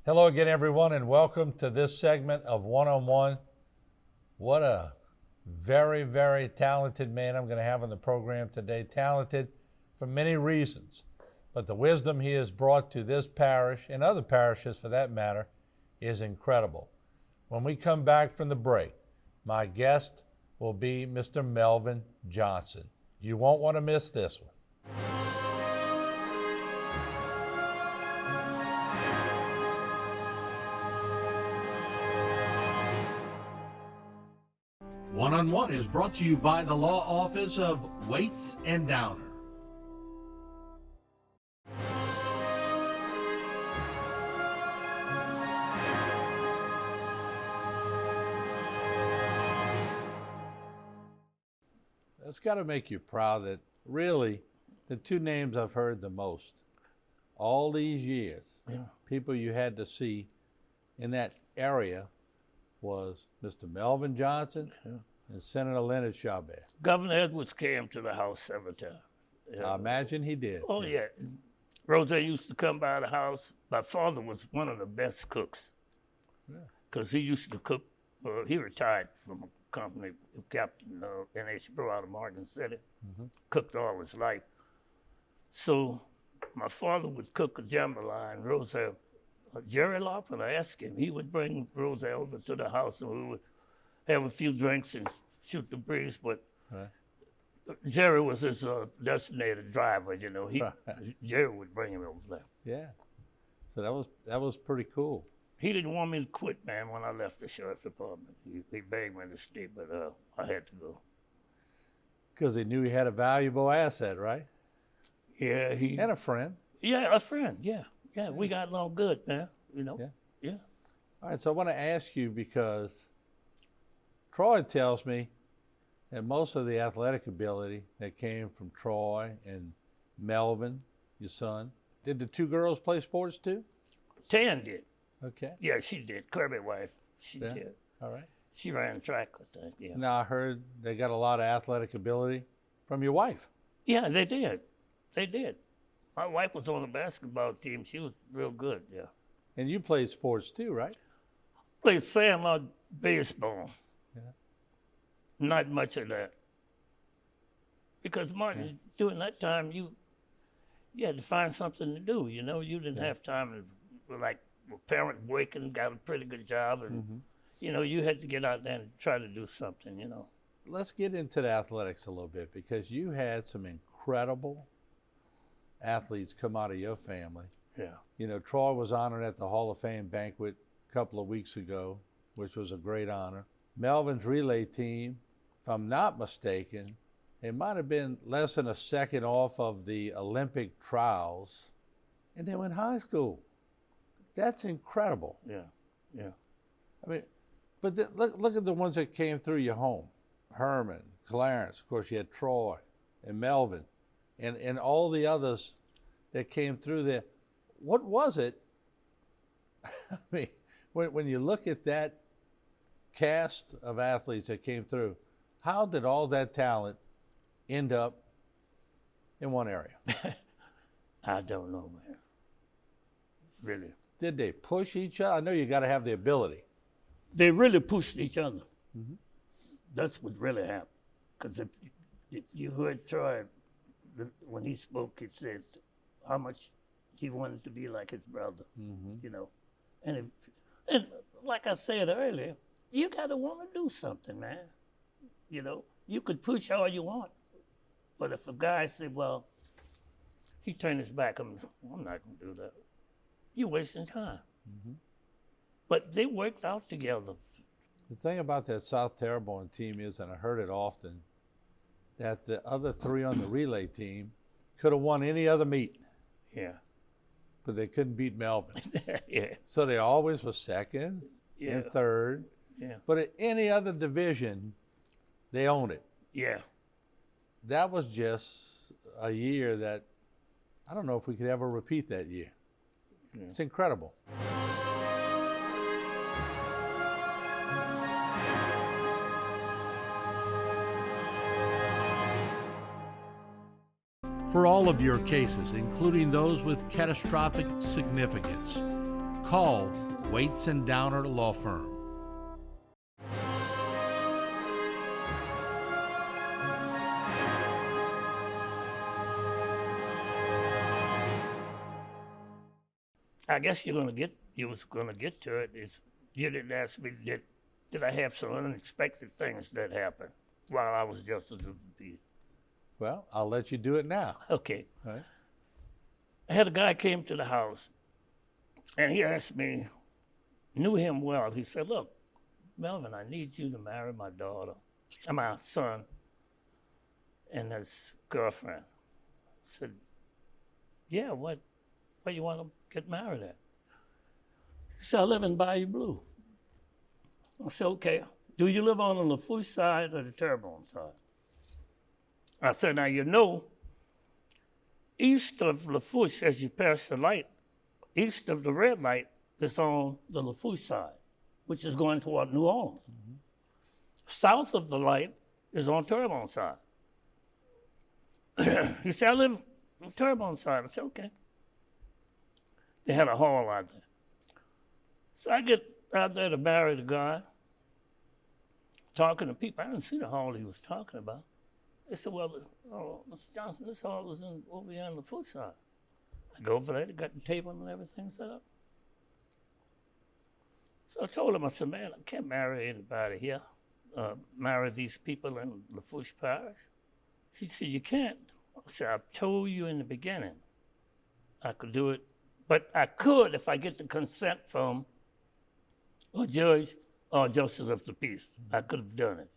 Hello again, everyone, and welcome to this segment of One-on-One. What a very, very talented man I'm going to have on the program today. Talented for many reasons, but the wisdom he has brought to this parish, and other parishes for that matter, is incredible. When we come back from the break, my guest will be Mr. Melvin Johnson. You won't want to miss this one. One-on-One is brought to you by the Law Office of Waits and Downer. It's got to make you proud that really the two names I've heard the most all these years, people you had to see in that area was Mr. Melvin Johnson and Senator Leonard Chavez. Governor Edwards came to the house several times. I imagine he did. Oh, yeah. Rose used to come by the house. My father was one of the best cooks because he used to cook. He retired from a company, Captain NH Brew out of Morgan City, cooked all his life. So my father would cook a jambalaya, and Rose, Jerry Lawson, I asked him, he would bring Rose over to the house and we would have a few drinks and shoot the breeze. But Jerry was his designated driver, you know. Jerry would bring him over there. Yeah. So that was pretty cool. He didn't want me to quit, man, when I left the sheriff's department. He begged me to stay, but I had to go. Because he knew he had a valuable asset, right? Yeah, and a friend. Yeah, a friend, yeah. Yeah, we got along good, man, you know. Yeah. All right, so I want to ask you because Troy tells me that most of the athletic ability that came from Troy and Melvin, your son. Did the two girls play sports too? Tan did. Okay. Yeah, she did. Kirby's wife, she did. All right. She ran track, I think, yeah. Now I heard they got a lot of athletic ability from your wife. Yeah, they did. They did. My wife was on the basketball team. She was real good, yeah. And you played sports too, right? Played sandlot baseball. Yeah. Not much of that. Because, Martin, during that time, you had to find something to do, you know? You didn't have time to, like, a parent working, got a pretty good job, and, you know, you had to get out there and try to do something, you know. Let's get into the athletics a little bit because you had some incredible athletes come out of your family. Yeah. You know, Troy was honored at the Hall of Fame banquet a couple of weeks ago, which was a great honor. Melvin's relay team, if I'm not mistaken, it might have been less than a second off of the Olympic trials, and they were in high school. That's incredible. Yeah. I mean, but look at the ones that came through your home. Herman, Clarence, of course you had Troy and Melvin, and all the others that came through there. What was it? I mean, when you look at that cast of athletes that came through, how did all that talent end up in one area? I don't know, man. Really. Did they push each other? I know you got to have the ability. They really pushed each other. That's what really happened. Because if you heard Troy, when he spoke, he said how much he wanted to be like his brother, you know. And like I said earlier, you got to want to do something, man. You know, you could push all you want, but if a guy said, well, he turned his back, I'm not going to do that. You're wasting time. But they worked out together. The thing about that South Terrebonne team is, and I heard it often, that the other three on the relay team could have won any other meet. Yeah. But they couldn't beat Melvin. Yeah. So they always were second and third. Yeah. But in any other division, they owned it. Yeah. That was just a year that I don't know if we could ever repeat that year. Yeah. It's incredible. For all of your cases, including those with catastrophic significance, Call Waits and Downer Law Firm. I guess you was gonna get to it. Is you didn't ask me did I have some unexpected things that happened while I was justice of the peace? Well, I'll let you do it now. Okay. All right. I had a guy came to the house, and he asked me, knew him well. He said, "Look, Melvin, I need you to marry my daughter, my son, and his girlfriend." I said, "Yeah, what you want to get married at?" He said, "I live in Bayou Blue." I said, "Okay. Do you live on the Lafourche side or the Terrebonne side?" I said, "Now you know, east of Lafourche, as you pass the light, east of the red light is on the Lafourche side, which is going toward New Orleans. Mm-hmm. South of the light is on Terrebonne side." He said, "I live on Terrebonne side." I said, "Okay." They had a hall out there. So I get out there to marry the guy, talking to people. I didn't see the hall he was talking about. They said, "Well, Mr. Johnson, this hall is over here on the foot side." I go over there, they got the table and everything set up. So I told him, I said, "Man, I can't marry anybody here, marry these people in Lafourche Parish." He said, "You can't." I said, "I told you in the beginning I could do it, but I could if I get the consent from a judge or justice of the peace. I could have done it,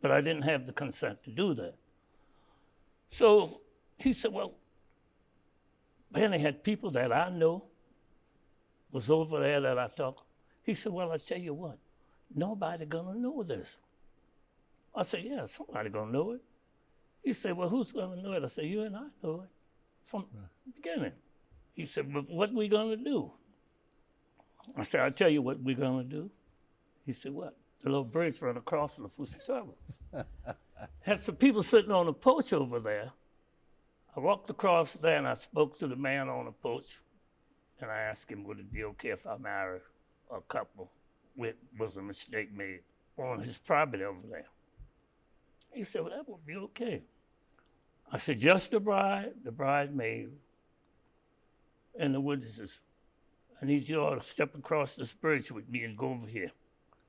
but I didn't have the consent to do that." So he said, "Well, man, they had people that I know was over there that I talked." He said, "Well, I tell you what, nobody gonna know this." I said, "Yeah, somebody gonna know it." He said, "Well, who's gonna know it?" I said, "You and I know it from the beginning." He said, "But what we gonna do?" I said, "I'll tell you what we're gonna do." He said, "What?" "The little bridge run across the Lafourche Terminal." Had some people sitting on the porch over there. I walked across there and I spoke to the man on the porch, and I asked him, would it be okay if I married a couple was a mistake made on his property over there? He said, "Well, that would be okay." I said, "Just the bride, the bridesmaid, and the witnesses. I need you all to step across this bridge with me and go over here."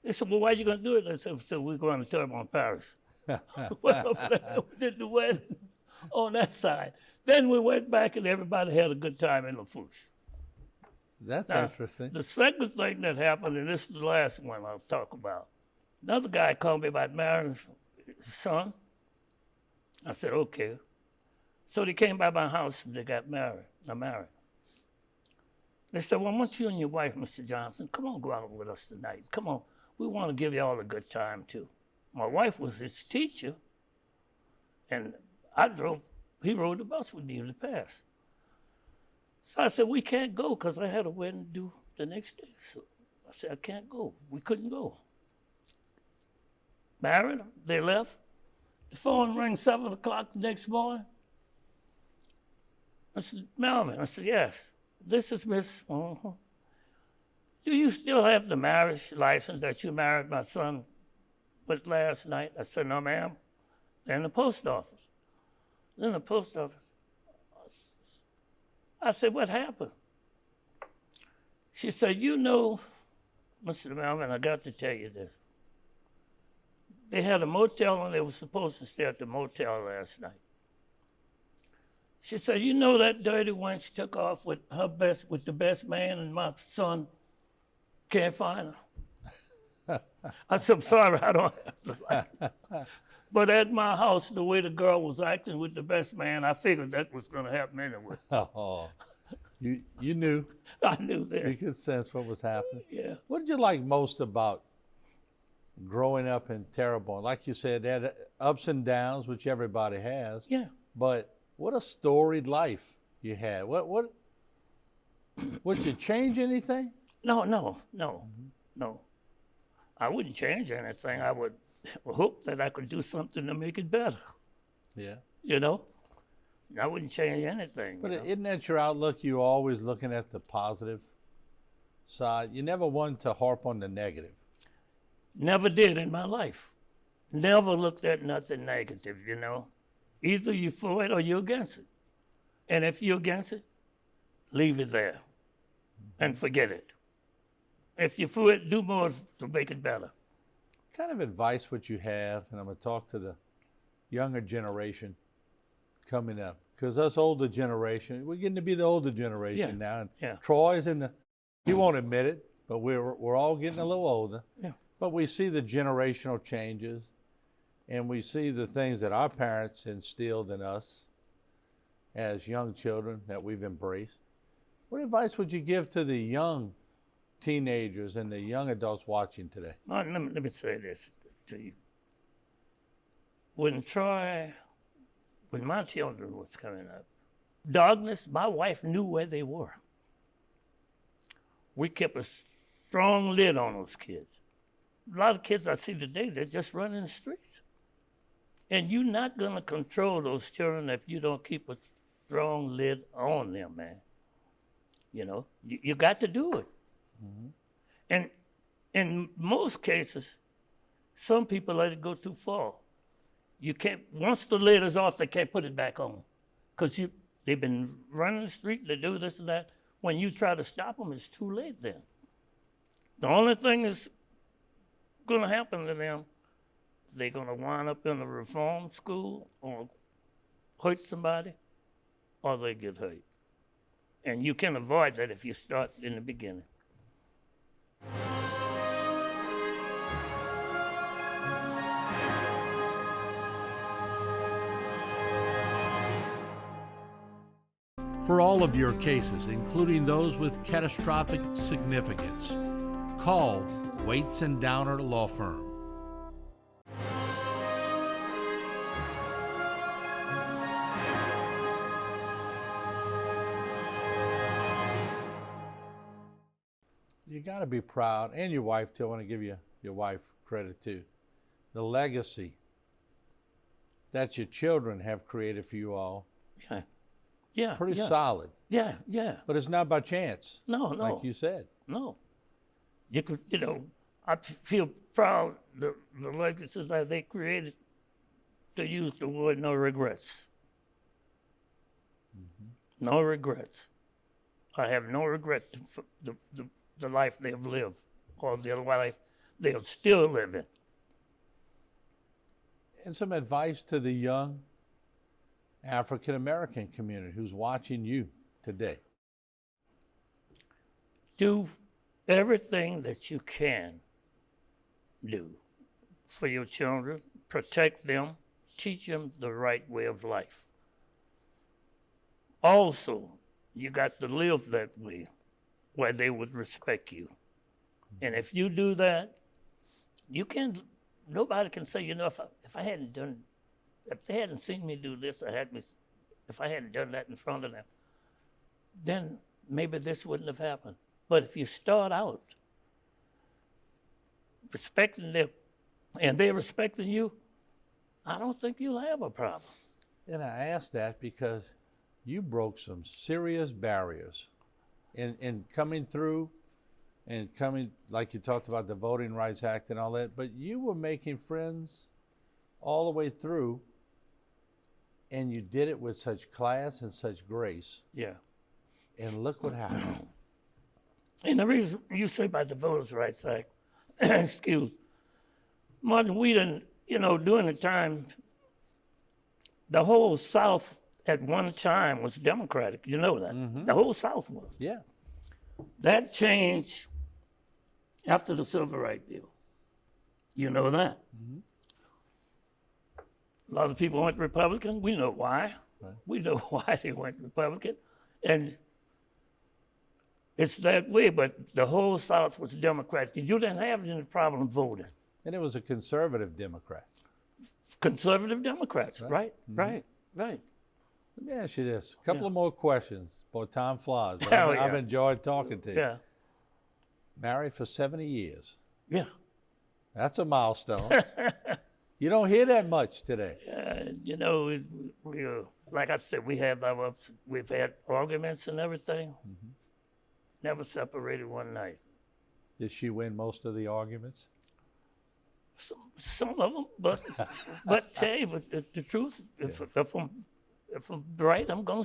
They said, "Well, why are you going to do it?" I said, "So we're going to Terrebonne Parish." Went over there, we did the wedding on that side. Then we went back and everybody had a good time in Lafourche. That's Now, interesting. the second thing that happened, and this is the last one I'll talk about. Another guy called me about marrying his son. I said, "Okay." So they came by my house and they got married. I married. They said, "Well, I want you and your wife, Mr. Johnson, come on, go out with us tonight. Come on. We want to give you all a good time, too." My wife was his teacher, and he rode the bus with me in the past. So I said, "We can't go because I had a wedding to do the next day." So I said, "I can't go." We couldn't go. Married them, they left. The phone rang 7 o'clock the next morning. I said, "Melvin," I said, "Yes, this is Miss, do you still have the marriage license that you married my son with last night?" I said, "No, ma'am. They're in the post office." In the post office. I said, "What happened?" She said, "You know, Mr. Melvin, I got to tell you this. They had a motel and they were supposed to stay at the motel last night." She said, "You know that dirty wench took off with the best man, and my son can't find her." I said, "I'm sorry, I don't have the license." But at my house, the way the girl was acting with the best man, I figured that was going to happen anyway. Oh, you knew. I knew You that. could sense what was happening. Yeah. What did you like most about growing up in Terrebonne? Like you said, they had ups and downs, which everybody has. Yeah. But what a storied life you had. What would you change anything? No. I wouldn't change anything. I would hope that I could do something to make it better. Yeah. You know? I wouldn't change anything. But you know? isn't that your outlook? You always looking at the positive side. You never wanted to harp on the negative. Never did in my life. Never looked at nothing negative, you know. Either you for it or you're against it. And if you're against it, leave it there and forget it. If you're for it, do more to make it better. What kind of advice would you have, and I'm going to talk to the younger generation coming up, because us older generation, we're getting to be the older generation now. And yeah. Troy's he won't admit it, but we're all getting a little older. Yeah. But we see the generational changes, and we see the things that our parents instilled in us as young children that we've embraced. What advice would you give to the young teenagers and the young adults watching today? Martin, let me say this to you. When my children was coming up, darkness, my wife knew where they were. We kept a strong lid on those kids. A lot of kids I see today, they're just running the streets. And you're not going to control those children if you don't keep a strong lid on them, man. You know, you got to do it. Mm-hmm. And in most cases, some people let it go too far. You can't, once the lid is off, they can't put it back on. Because they've been running the street, they do this and that. When you try to stop them, it's too late then. The only thing that's going to happen to them, they're going to wind up in a reform school or hurt somebody, or they get hurt. And you can avoid that if you start in the beginning. For all of your cases, including those with catastrophic significance, call Waits and Downer Law Firm. You got to be proud, and your wife too. I want to give your wife credit too. The legacy that your children have created for you all. Yeah. Yeah. Pretty solid. Yeah, yeah. But it's not by chance. No. Like you said. No. I feel proud the legacy that they created, to use the word no regrets. Mm-hmm. No regrets. I have no regret for the life they've lived, or the life they're still living. And some advice to the young African American community who's watching you today. Do everything that you can do for your children. Protect them. Teach them the right way of life. Also, you got to live that way where they would respect you. And if you do that, nobody can say, if they hadn't seen me do this, if I hadn't done that in front of them, then maybe this wouldn't have happened. But if you start out respecting them and they're respecting you, I don't think you'll have a problem. And I ask that because you broke some serious barriers in coming through and coming, like you talked about the Voting Rights Act and all that, but you were making friends all the way through, and you did it with such class and such grace. Yeah. And look what happened. And the reason you say about the Voters' Rights Act, excuse, Martin, we didn't, during the time, the whole South at one time was Democratic. You know that. Mm-hmm. The whole South was. Yeah. That changed after the Civil Rights Bill. You know that. Mm-hmm. A lot of people went Republican. We know why. Right. We know why they went Republican. And it's that way, but the whole South was Democratic. You didn't have any problem voting. And it was a conservative Democrat. Conservative Democrats, right? Mm-hmm. Right. Let me ask you this. A couple of more questions. Boy, time flies. But I've enjoyed talking to you. Yeah. Married for 70 years. Yeah. That's a milestone. You don't hear that much today. Like I said, we've had arguments and everything. Mm-hmm. Never separated one night. Did she win most of the arguments? Some of them, but hey, but the truth, if I'm right, I'm gonna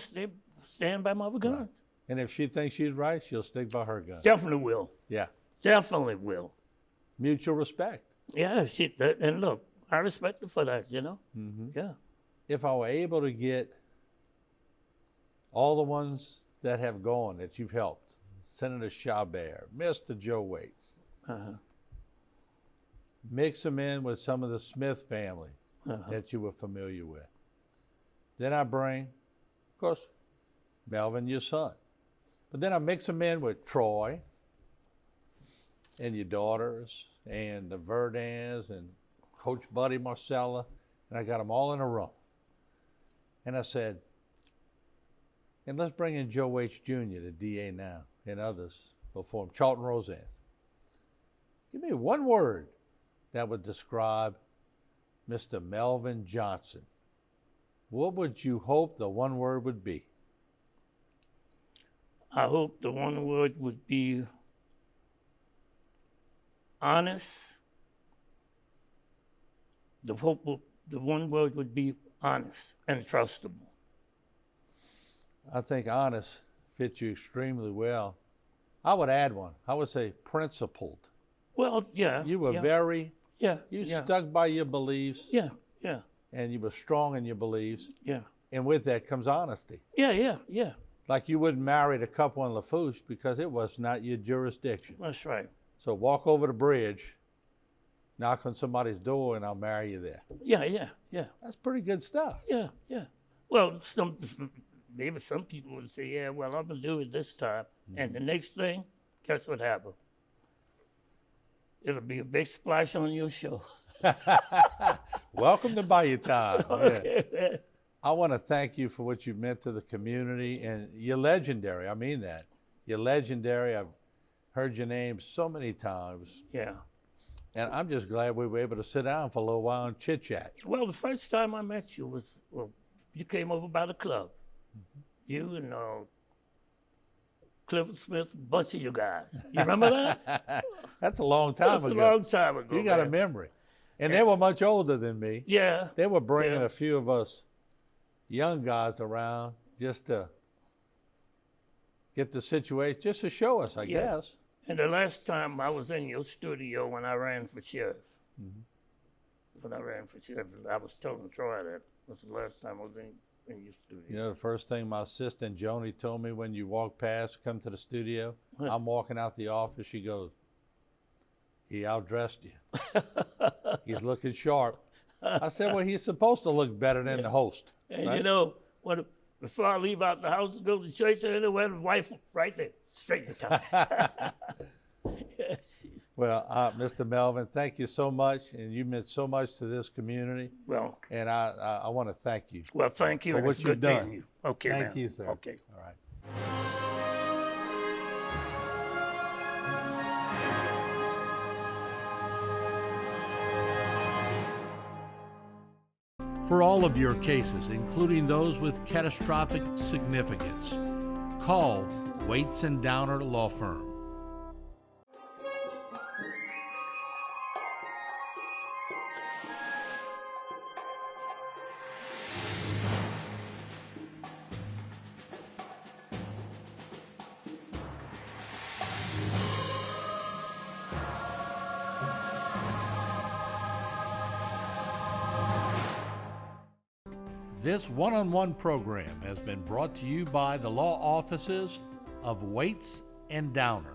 stand by my guns. Right. And if she thinks she's right, she'll stick by her gun. Definitely will. Yeah. Definitely will. Mutual respect. Yeah, and look, I respect her for that, you know? Mm-hmm. Yeah. If I were able to get all the ones that have gone that you've helped, Senator Chabert, Mr. Joe Waits, mix them in with some of the Smith family that you were familiar with. Then I bring, of course, Melvin, your son. But then I mix them in with Troy and your daughters and the Verdans and Coach Buddy Marcella, and I got them all in a room. And I said, and let's bring in Joe Waits Jr., the DA now, and others before him, Charlton Roseanne. Give me one word that would describe Mr. Melvin Johnson. What would you hope the one word would be? I hope the one word would be honest. The one word would be honest and trustable. I think honest fits you extremely well. I would add one. I would say principled. Well, yeah. You were very... Yeah. You stuck by your beliefs. Yeah. And you were strong in your beliefs. Yeah. And with that comes honesty. Yeah. Like you wouldn't marry the couple in Lafourche because it was not your jurisdiction. That's right. So walk over the bridge, knock on somebody's door, and I'll marry you there. Yeah. That's pretty good stuff. Yeah. Well, maybe some people would say, yeah, well, I'm going to do it this time. Mm-hmm. And the next thing, guess what happened? It'll be a big splash on your show. Welcome to Bayou Time. Okay, yeah. I want to thank you for what you've meant to the community, and you're legendary. I mean that. You're legendary. I've heard your name so many times. Yeah. And I'm just glad we were able to sit down for a little while and chit-chat. Well, the first time I met you was, you came over by the club. Mm-hmm. You and Clifford Smith, a bunch of you guys. You remember that? That's a long time ago. That's a long time ago. You got a memory. And they were much older than me. Yeah. They were bringing a few of us young guys around just to get the situation, just to show us, I guess. And the last time I was in your studio when I ran for sheriff. Mm-hmm. When I ran for sheriff, I was telling Troy that was the last time I was in your studio. You know, the first thing my assistant Joni told me when you walk past, come to the studio, I'm walking out the office, she goes, he outdressed you. He's looking sharp. I said, well, he's supposed to look better than the host. And right? you know, before I leave out the house and go to church, I had the wife right there, straight in the time. Well, Mr. Melvin, thank you so much, and you meant so much to this community. Well, and I want to thank you. Well, thank you for what you've done. You. Okay, thank you, sir. Okay. All right. For all of your cases, including those with catastrophic significance, call Waits and Downer Law Firm. This one-on-one program has been brought to you by the law offices of Waits and Downer.